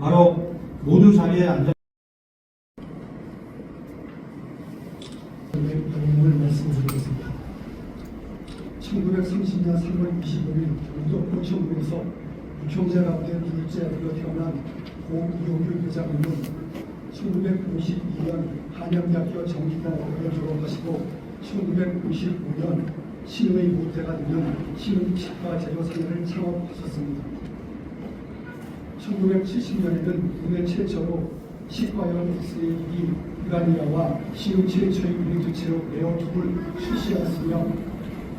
바로 모두 자리에 앉아 내용을 말씀드리겠습니다. 1930년 3월 25일 경기도 포천구에서 육형제 가운데 둘째로 태어난 고이용규 회장님은 1952년 한양대학교 정신과학과를 졸업하시고 1955년 신의 모태가 되는 신흥치과 재료상인을 창업하셨습니다. 1970년에는 국내 최초로 치과용 엑스레이기 이가니아와 신흥 최초의 유리두체로 에어톱을 출시하였으며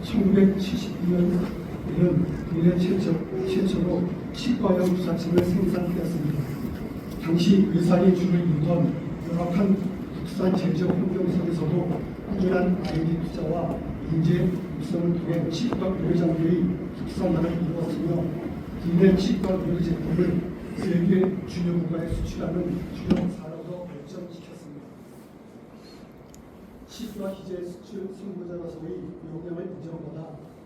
1972년에는 국내 최초로 치과용 주사침을 생산하였습니다. 당시 의사의 줄을 이루던 열악한 국산 제조 환경 속에서도 꾸준한 R&D 투자와 인재 육성을 통해 치과 의료 장비의 국산화를 이루었으며 국내 치과 의료 제품을 세계 주요 국가에 수출하는 주요 산업으로 발전시켰습니다. 치과 기재 수출 선구자로서의 역량을 인정받아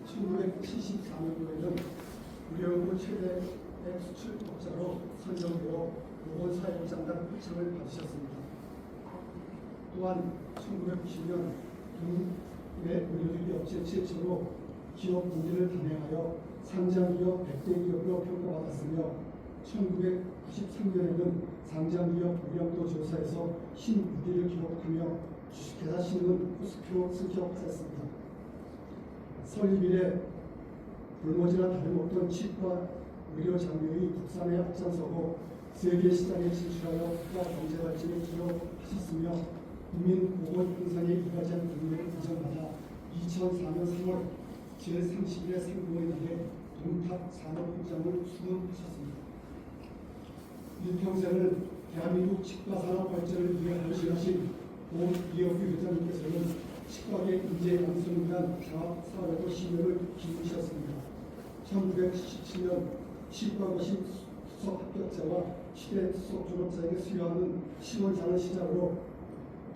1974년도에는 의료연구 최대 수출업자로 선정되어 보건사회장단 표창을 받으셨습니다. 또한 1990년 국내 의료기기 업체 최초로 기업 문제를 단행하여 상장기업 100대 기업으로 평가받았으며 1993년에는 상장기업 의령도 조사에서 신우위를 기록하며 주식회사 신은 코스피로 승격하였습니다. 설립 이래 불모지나 다름없던 치과 의료 장비의 국산에 앞장서고 세계 시장에 진출하여 국가 경제 발전에 기여하셨으며 국민보건 형성에 이바지한 국민을 인정받아 2004년 3월 제30일의 상봉의 날에 동탁 산업훈장을 수금하셨습니다. 일평생을 대한민국 치과산업 발전을 위해 헌신하신 고 이영규 회장님께서는 치과계 인재 양성을 위한 장학사업에도 신경을 기울이셨습니다. 1977년 치과고시 수석 합격자와 시대 수석 졸업자에게 수여하는 시원장을 시작으로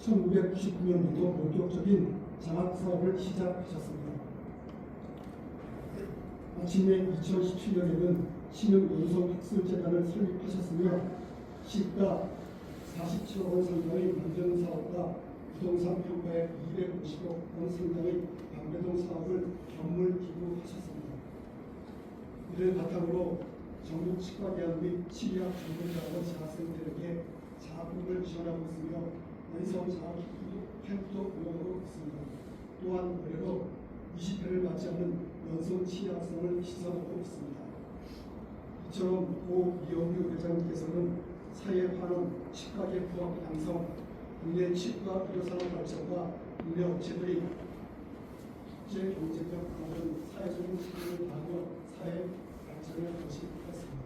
1999년부터 본격적인 장학사업을 시작하셨습니다. 마침내 2017년에는 신흥연성학술재단을 설립하셨으며 시가 47억 원 상당의 만전사업과 부동산 평가액 250억 원 상당의 방배동 사업을 견물 기부하셨습니다. 이를 바탕으로 전국 치과대학 및 치의학 전문대학원 재학생들에게 자학금을 지원하고 있으며 원성 자학 캠프도 운영하고 있습니다. 또한 올해로 20회를 맞지 않은 연성 치의학생을 시설하고 있습니다. 이처럼 고 이영규 회장님께서는 사회 환원, 치과계 부업 양성, 국내 치과 의료산업 발전과 국내 업체들이 국제 경제적 강화는 사회적인 책임을 다하며 사회 발전을 도식했습니다.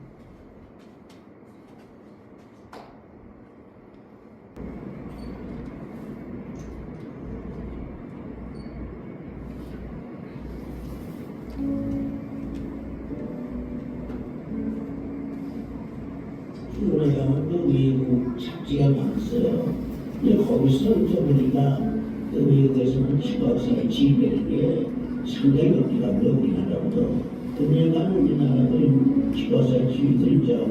우리가 외국 잡지가 많았어요. 근데 거기서 보니까 그 외국에서는 치과의사의 지위라는 게 상당히 높이랍니다. 우리나라보다. 그러니까 우리나라도 치과의사의 지위들 이제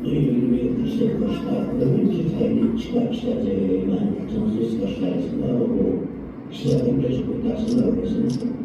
외국에 있을 것이다. 그러면 이제 사회는 치과 치과제가 발전할 수 있을 것이다 생각하고 시작을 해주고 있다 생각하고 있습니다.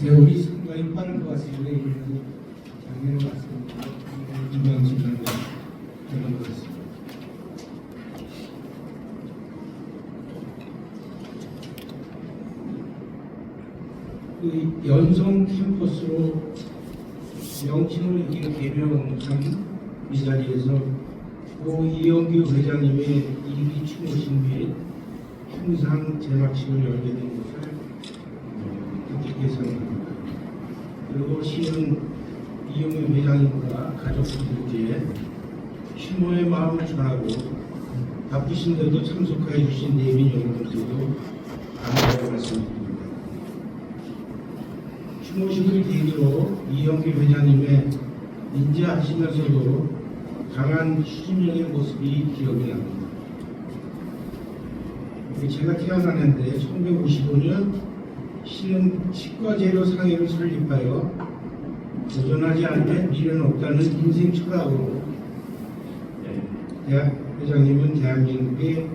세월이 상당히 빠른 것 같습니다. 작년에 왔습니다. 김명수 장관 그런 것 같습니다. 그 연성 캠퍼스로 명칭을 개명한 이 자리에서 이영규 회장님의 일기 추모식 및 평상 제막식을 열게 된 것을 뜻깊게 생각합니다. 그리고 시는 이영규 회장님과 가족분들께 추모의 마음을 전하고 바쁘신데도 참석해 주신 내빈 여러분들도 감사의 말씀드립니다. 추모식을 계기로 이영규 회장님의 인자하시면서도 강한 추진력의 모습이 기억이 납니다. 제가 태어난 해인데 1955년 시는 치과제로 상해를 설립하여 도전하지 않으면 미래는 없다는 인생 철학으로 회장님은 대한민국의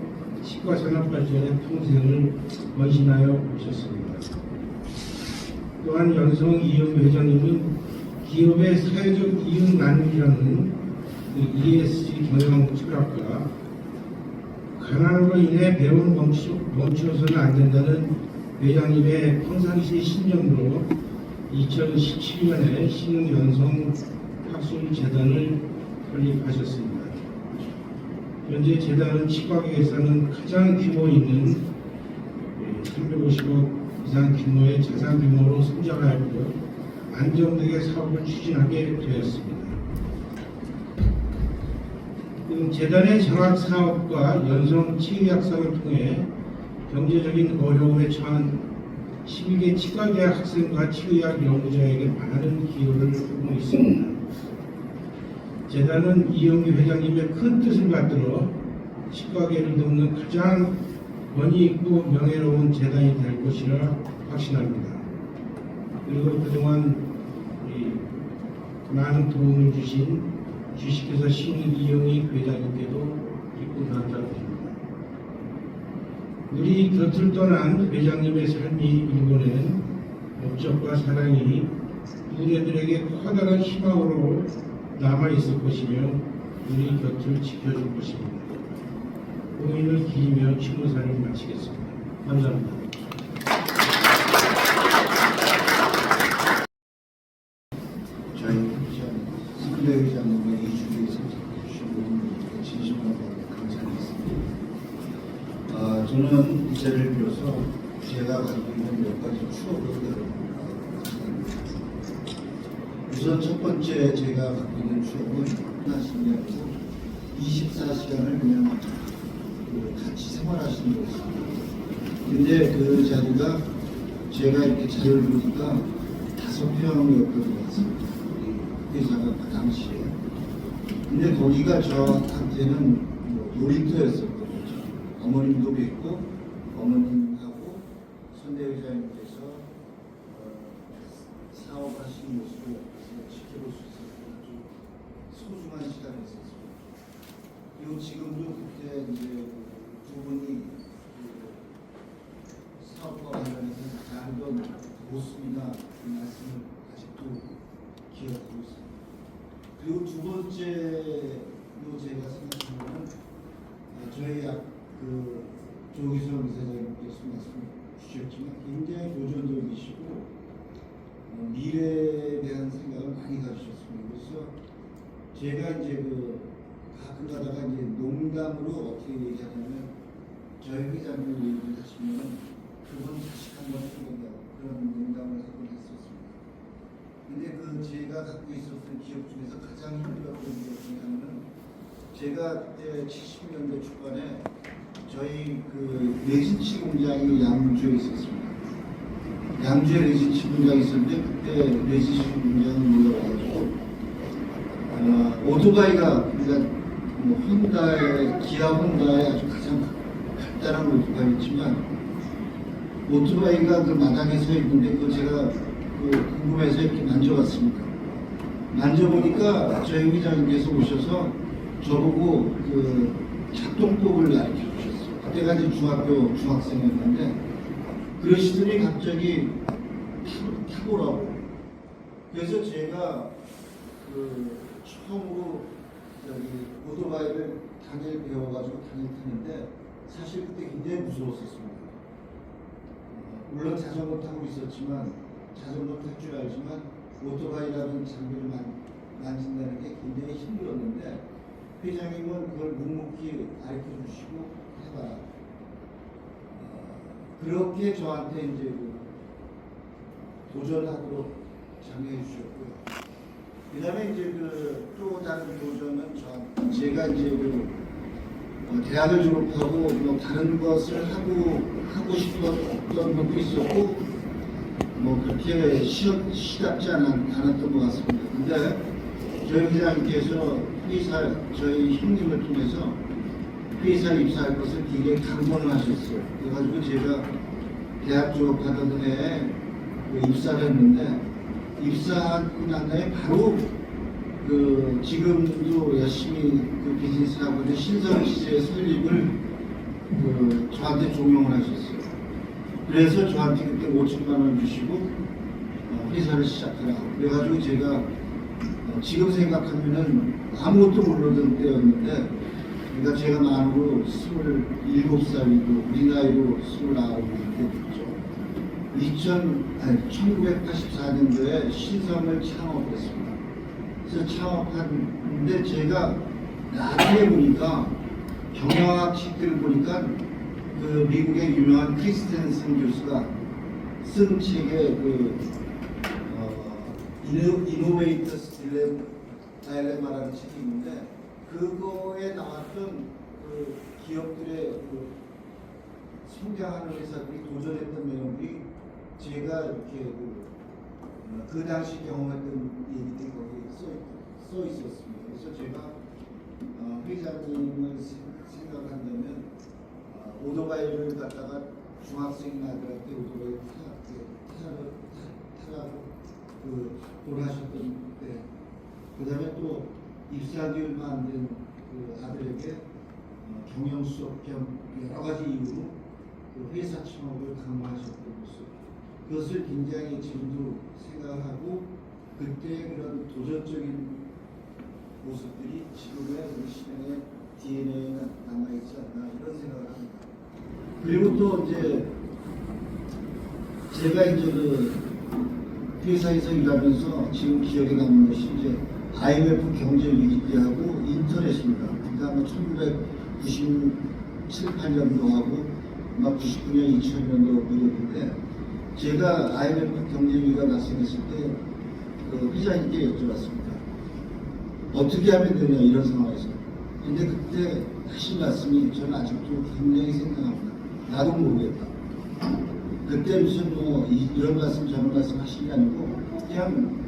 치과 산업 발전에 평생을 헌신하여 오셨습니다. 또한 연성 이영규 회장님은 기업의 사회적 이익 나눔이라는 ESG 경영 철학과 가난으로 인해 배움을 멈추어서는 안 된다는 회장님의 평상시 신념으로 2017년에 신흥연성 학술재단을 설립하셨습니다. 현재 재단은 치과계에서는 가장 규모 있는 350억 이상 규모의 자산 규모로 성장하였고 안정되게 사업을 추진하게 되었습니다. 재단의 장학 사업과 연성 치의학사를 통해 경제적인 어려움에 처한 11개 치과대학 학생과 치의학 연구자에게 많은 기여를 하고 있습니다. 재단은 이영규 회장님의 큰 뜻을 받들어 치과계를 돕는 가장 권위 있고 명예로운 재단이 될 것이라 확신합니다. 그리고 그동안 많은 도움을 주신 주식회사 신인 이영희 회장님께도 깊은 감사드립니다. 우리 곁을 떠난 회장님의 삶이 일궈낸 업적과 사랑이 우리들에게 커다란 희망으로 남아있을 것이며 우리 곁을 지켜줄 것입니다. 공인을 기리며 추모사를 마치겠습니다. 감사합니다. 저희 신대 회장님과 이주기에 참석해주신 분들께 진심으로 감사드리겠습니다. 저는 이 자리를 빌어서 제가 가지고 있는 몇 가지 추억을 여러분과 우선 첫 번째 제가 갖고 있는 추억은 하시는 게 아니고 24시간을 그냥 같이 생활하시는 거였습니다. 근데 그 자리가 제가 이렇게 자리를 보니까 5평이었던 것 같습니다. 회사가 그 당시에. 근데 거기가 저한테는 놀이터였었던 거죠. 어머님도 뵙고 어머님하고 선대 회장님께서 사업하시는 모습을 옆에서 지켜볼 수 있었던 아주 소중한 시간이었습니다. 그리고 지금도 그때 이제 두 분이 사업과 관련해서 나누던 모습이나 그 말씀을 아직도 기억하고 있습니다. 그리고 두 번째로 제가 생각하는 저희 조기성 이사장님께서 말씀 주셨지만 굉장히 도전적이시고 미래에 대한 생각을 많이 가지셨습니다. 그래서 제가 이제 가끔 가다가 이제 농담으로 어떻게 얘기하냐면 저희 회장님 얘기를 하시면 그분 자식 한번 해본다고 그런 농담을 하곤 했었습니다. 근데 제가 갖고 있었던 기업 중에서 가장 힘들었던 기업 중에 하나는 제가 그때 70년대 초반에 저희 레진치 공장이 양주에 있었습니다. 양주에 레진치 공장이 있었는데 그때 레진치 공장을 몰려와가지고 오토바이가 그러니까 기아 혼다의 아주 가장 간단한 오토바이였지만 오토바이가 그 마당에 서 있는데 그걸 제가 궁금해서 이렇게 만져봤습니다. 만져보니까 저희 회장님께서 오셔서 저보고 작동법을 가르쳐 주셨어요. 그때가 이제 중학교 중학생이었는데 그러시더니 갑자기 타고 타보라고. 그래서 제가 그 처음으로 여기 오토바이를 당일 배워가지고 당일 타는데 사실 그때 굉장히 무서웠었습니다. 물론 자전거 타고 있었지만 자전거 탈 줄 알지만 오토바이라는 장비를 만진다는 게 굉장히 힘들었는데 회장님은 그걸 묵묵히 가르쳐 주시고 해봐라. 그렇게 저한테 이제 그 도전하도록 장려해 주셨고요. 그 다음에 이제 그 또 다른 도전은 제가 이제 그 대학을 졸업하고 뭐 다른 것을 하고 싶었던 것도 있었고 뭐 그렇게 시답지 않았던 것 같습니다. 근데 저희 회장님께서 저희 형님을 통해서 회사에 입사할 것을 굉장히 강권을 하셨어요. 그래가지고 제가 대학 졸업하던 해에 입사를 했는데 입사하고 난 다음에 바로 그 지금도 열심히 그 비즈니스 하고 있는 신성시대의 설립을 저한테 종용을 하셨어요. 그래서 저한테 그때 5천만 원 주시고 회사를 시작하라고. 그래가지고 제가 지금 생각하면은 아무것도 모르던 때였는데, 그러니까 제가 만으로 27살이고 우리 나이로 29일 때였죠. 1984년도에 신성을 창업했습니다. 그래서 창업하는데 제가 나중에 보니까 경영학 책들을 보니까 그 미국의 유명한 크리스텐슨 교수가 쓴 책에 이노베이터스 딜레마라는 책이 있는데 그거에 나왔던 그 기업들의 그 성장하는 회사들이 도전했던 내용들이 제가 이렇게 그 당시 경험했던 얘기들이 거기에 써 있었습니다. 그래서 제가 회장님을 생각한다면 오토바이를 갖다가 중학생 아들한테 오토바이를 타라고 권하셨던 때, 그 다음에 또 입사하기 얼마 안 된 그 아들에게 경영 수업 겸 여러 가지 이유로 그 회사 창업을 강요하셨던 모습, 그것을 굉장히 지금도 생각하고 그때 그런 도전적인 모습들이 지금의 우리 시대의 DNA에 남아있지 않나 이런 생각을 합니다. 그리고 또 이제 제가 이제 그 회사에서 일하면서 지금 기억에 남는 것이 이제 IMF 경제 위기 때하고 인터넷입니다. 그러니까 1997, 8년도하고 막 99년, 2000년도 그랬는데 제가 IMF 경제 위기가 발생했을 때 그 회장님께 여쭤봤습니다. 어떻게 하면 되냐 이런 상황에서. 근데 그때 하신 말씀이 저는 아직도 굉장히 생각합니다. 나도 모르겠다. 그때 무슨 뭐 이런 말씀 저런 말씀 하신 게 아니고 그냥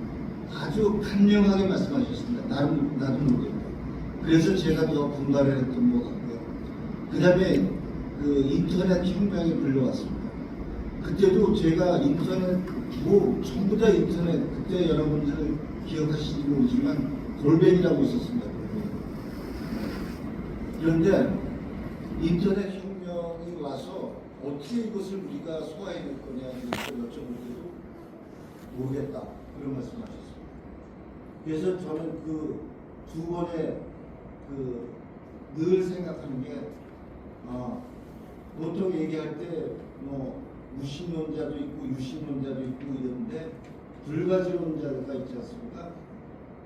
아주 간명하게 말씀하셨습니다. 나도 모르겠다. 그래서 제가 더 분발을 했던 것 같고요. 그 다음에 그 인터넷 혁명이 불려왔습니다. 그때도 제가 인터넷 뭐 전부 다 인터넷, 그때 여러분들 기억하실지 모르지만 골뱅이라고 있었습니다. 그런데 인터넷 혁명이 와서 어떻게 이것을 우리가 소화해낼 거냐 이걸 여쭤볼 때도 모르겠다 그런 말씀하셨습니다. 그래서 저는 그 두 번의 늘 생각하는 게 보통 얘기할 때 뭐 무신론자도 있고 유신론자도 있고 이런데 불가지론자가 있지 않습니까?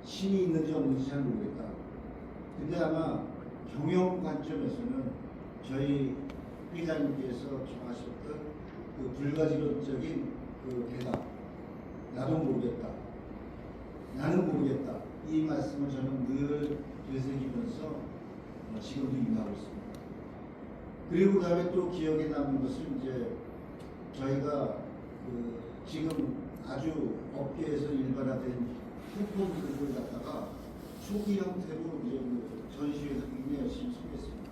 신이 있는지 없는지 잘 모르겠다. 근데 아마 경영 관점에서는 저희 회장님께서 정하셨던 그 불가지론적인 그 대답, 나도 모르겠다, 나는 모르겠다, 이 말씀을 저는 늘 되새기면서 지금도 임하고 있습니다. 그리고 그다음에 또 기억에 남는 것은 이제 저희가 지금 아주 업계에서 일반화된 쿠폰들을 갖다가 초기 형태로 이제 전시회에서 굉장히 열심히 소개했습니다.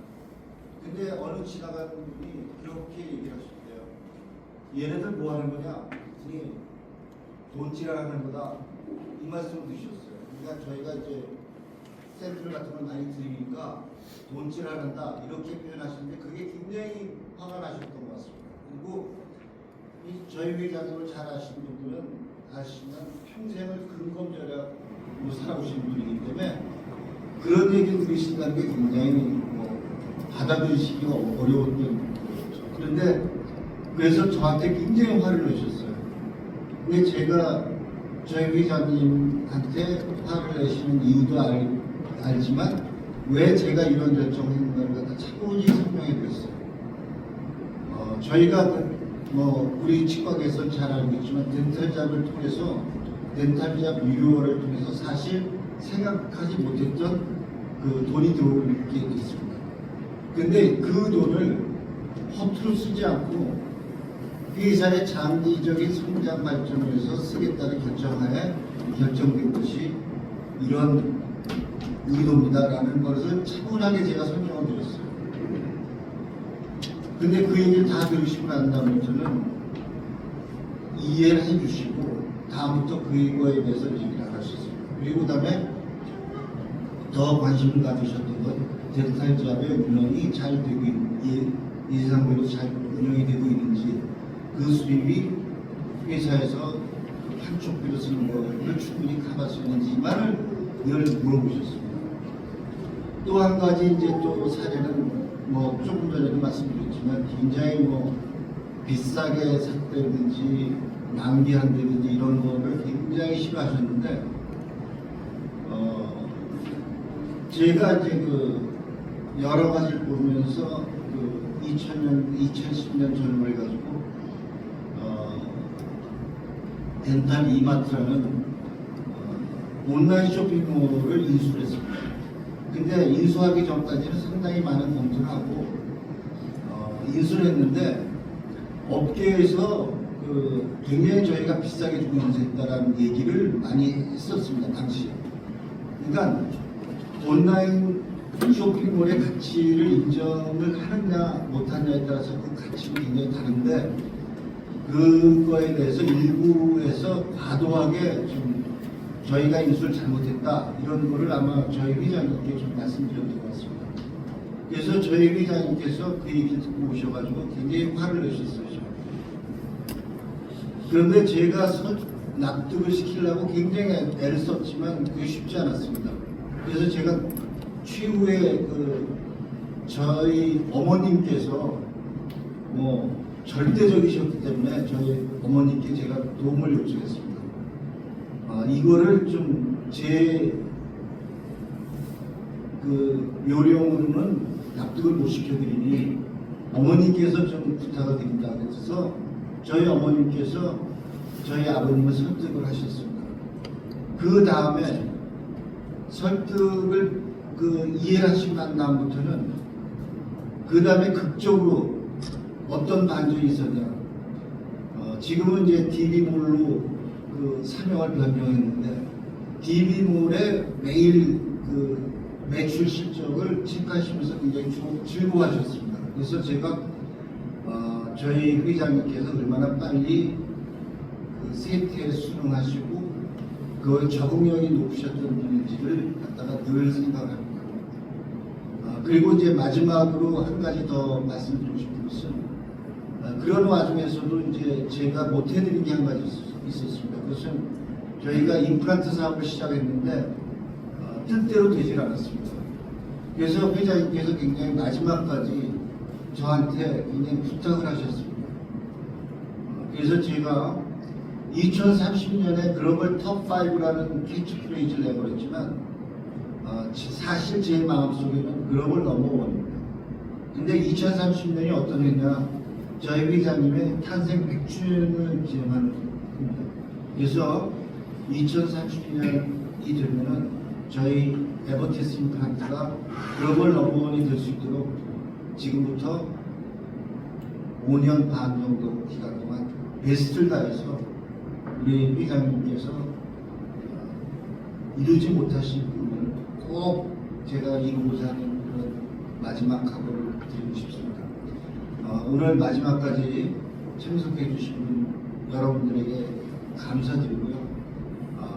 근데 어느 지나가는 분이 그렇게 얘기를 하셨대요. 얘네들 뭐 하는 거냐? 그랬더니 돈질하는 거다. 이 말씀을 드셨어요. 그러니까 저희가 이제 샘플 같은 걸 많이 드리니까 돈질하는다 이렇게 표현하시는데 그게 굉장히 화가 나셨던 것 같습니다. 그리고 저희 회장님을 잘 아시는 분들은 아시지만 평생을 근검절약으로 살아오신 분이기 때문에 그런 얘기를 들으신다는 게 굉장히 받아들이시기가 어려웠던 거죠. 그런데 그래서 저한테 굉장히 화를 내셨어요. 근데 제가 저희 회장님한테 화를 내시는 이유도 알지만 왜 제가 이런 결정했는가를 갖다 차분히 설명해 드렸어요. 저희가 우리 치과에서 잘 알고 있지만 덴탈잡을 통해서 덴탈잡 유료화를 통해서 사실 생각하지 못했던 그 돈이 들어오게 됐습니다. 근데 그 돈을 허투루 쓰지 않고 회사의 장기적인 성장 발전을 위해서 쓰겠다는 결정하에 결정된 것이 이런 의도입니다라는 것을 차분하게 제가 설명을 드렸어요. 근데 그 얘기를 다 들으시고 난 다음부터는 이해를 해주시고 다음부터 그거에 대해서 얘기를 안 하셨어요. 그리고 그다음에 더 관심을 가지셨던 건 덴탈잡의 운영이 잘 되고 예상대로 잘 운영이 되고 있는지 그 수입이 회사에서 한쪽비로 쓰는 거를 충분히 커버할 수 있는지만을 늘 물어보셨습니다. 또 한 가지 이제 또 사례는 조금 전에도 말씀드렸지만 굉장히 비싸게 샀다든지 낭비한다든지 이런 거를 굉장히 싫어하셨는데 제가 이제 여러 가지를 보면서 2010년 전후를 가지고 덴탈 이마트라는 온라인 쇼핑몰을 인수를 했습니다. 근데 인수하기 전까지는 상당히 많은 검토를 하고 인수를 했는데 업계에서 굉장히 저희가 비싸게 주고 인수했다라는 얘기를 많이 했었습니다. 당시에. 그러니까 온라인 쇼핑몰의 가치를 인정을 하느냐 못하느냐에 따라서 그 가치는 굉장히 다른데 그거에 대해서 일부에서 과도하게 좀 저희가 인수를 잘못했다 이런 거를 아마 저희 회장님께 좀 말씀드렸던 것 같습니다. 그래서 저희 회장님께서 그 얘기를 듣고 오셔가지고 굉장히 화를 내셨어요. 그런데 제가 납득을 시키려고 굉장히 애를 썼지만 그게 쉽지 않았습니다. 그래서 제가 최후에 저희 어머님께서 절대적이셨기 때문에 저희 어머님께 제가 도움을 요청했습니다. 이거를 좀 제 요령으로는 납득을 못 시켜드리니 어머님께서 좀 부탁을 드린다 그래서 저희 어머님께서 저희 아버님을 설득을 하셨습니다. 그 다음에 설득을 이해를 하시고 난 다음부터는 그 다음에 극적으로 어떤 반전이 있었냐. 지금은 이제 DB몰로 사명을 변경했는데 DB몰의 매일 매출 실적을 체크하시면서 굉장히 즐거워하셨습니다. 그래서 제가 저희 회장님께서 얼마나 빨리 세태에 수능하시고 그 적응력이 높으셨던 분인지를 갖다가 늘 생각합니다. 그리고 이제 마지막으로 한 가지 더 말씀드리고 싶은 것은 그런 와중에서도 이제 제가 못해드린 게 한 가지 있었습니다. 그것은 저희가 임플란트 사업을 시작했는데 뜻대로 되질 않았습니다. 그래서 회장님께서 굉장히 마지막까지 저한테 굉장히 부탁을 하셨습니다. 그래서 제가 2030년에 글로벌 톱5라는 캐치프레이즈를 내버렸지만 사실 제 마음속에는 글로벌 넘버원입니다. 근데 2030년이 어떤 해냐 저희 회장님의 탄생 100주년을 기념하는 해입니다. 그래서 2030년이 되면은 저희 에버테스 임플란트가 글로벌 넘버원이 될 수 있도록 지금부터 5년 반 정도 기간 동안 베스트를 다해서 우리 회장님께서 이루지 못하신 부분을 꼭 제가 이루고자 하는 그런 마지막 각오를 드리고 싶습니다. 오늘 마지막까지 참석해 주신 분 여러분들에게 감사드리고요.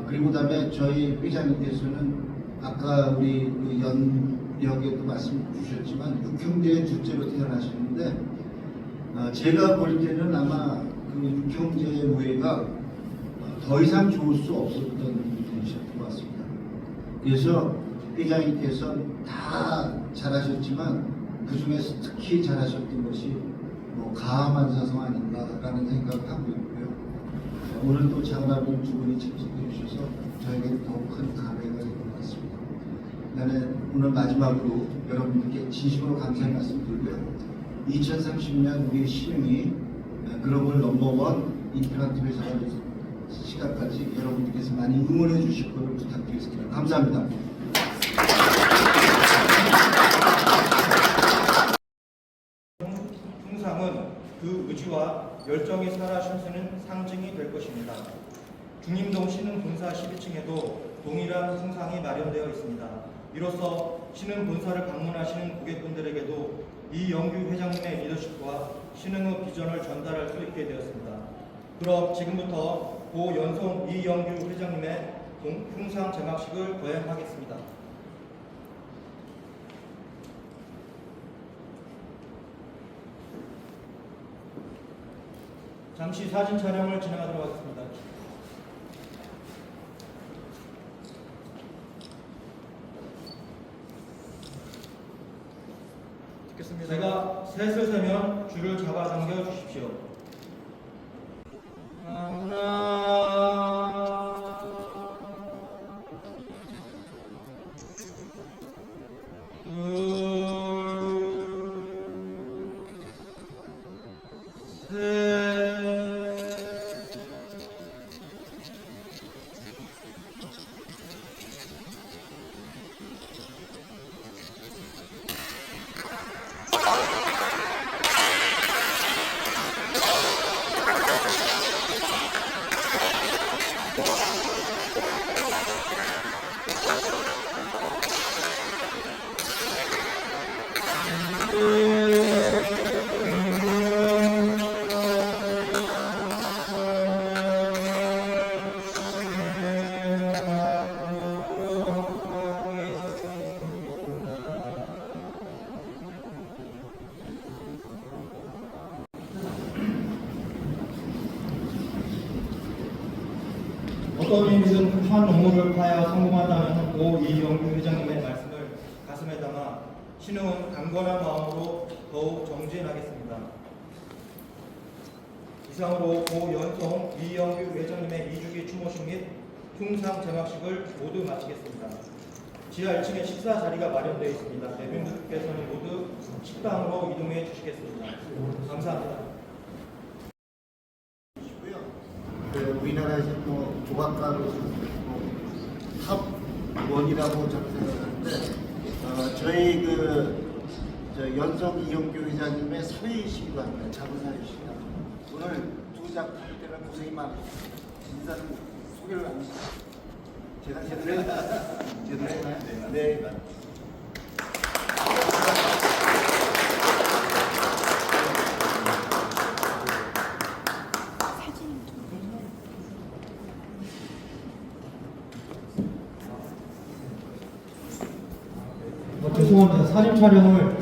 그리고 그다음에 저희 회장님께서는 아까 우리 연역에도 말씀 주셨지만 육형제의 둘째로 태어나셨는데 제가 볼 때는 아마 그 육형제의 우애가 더 이상 좋을 수 없었던 분이셨던 것 같습니다. 그래서 회장님께서 다 잘하셨지만 그 중에서 특히 잘하셨던 것이 뭐 가하만사성 아닌가라는 생각을 하고 있고요. 오늘 또 장관님 두 분이 참석해 주셔서 저에게 더욱 큰 감회가 된 것 같습니다. 나는 오늘 마지막으로 여러분들께 진심으로 감사의 말씀드리고요. 2030년 우리 신흥이 글로벌 넘버원 임플란트 회사가 될 시간까지 여러분들께서 많이 응원해 주실 것을 부탁드리겠습니다. 감사합니다. 풍상은 그 의지와 열정이 살아 숨쉬는 상징이 될 것입니다. 중림동 신흥 본사 12층에도 동일한 풍상이 마련되어 있습니다. 이로써 신흥 본사를 방문하시는 고객분들에게도 이영규 회장님의 리더십과 신흥의 비전을 전달할 수 있게 되었습니다. 그럼 지금부터 고 연송 이영규 회장님의 풍상 제막식을 거행하겠습니다. 잠시 사진 촬영을 진행하도록 하겠습니다. 듣겠습니다. 제가 셋을 세면 줄을 잡아 당겨 주십시오. 어떤 일이든 한 업무를 하여 성공한다는 고 이영규 회장님의 말씀을 가슴에 담아 신흥은 강건한 마음으로 더욱 정진하겠습니다. 이상으로 고 연송 이영규 회장님의 2주기 추모식 및 풍상 제막식을 모두 마치겠습니다. 지하 1층에 식사 자리가 마련되어 있습니다. 대표님들께서는 모두 식당으로 이동해 주시겠습니다. 감사합니다. 우리나라에서 뭐 조각가로서 탑 원이라고 저는 생각하는데 저희 저 연성 이영규 회장님의 사회이시기도 합니다. 자부사이시다. 오늘 두 작품 때문에 고생이 많으시고 인사는 소개를 안 하시죠. 제가 제대로 했나요? 네. 죄송합니다. 사진 촬영을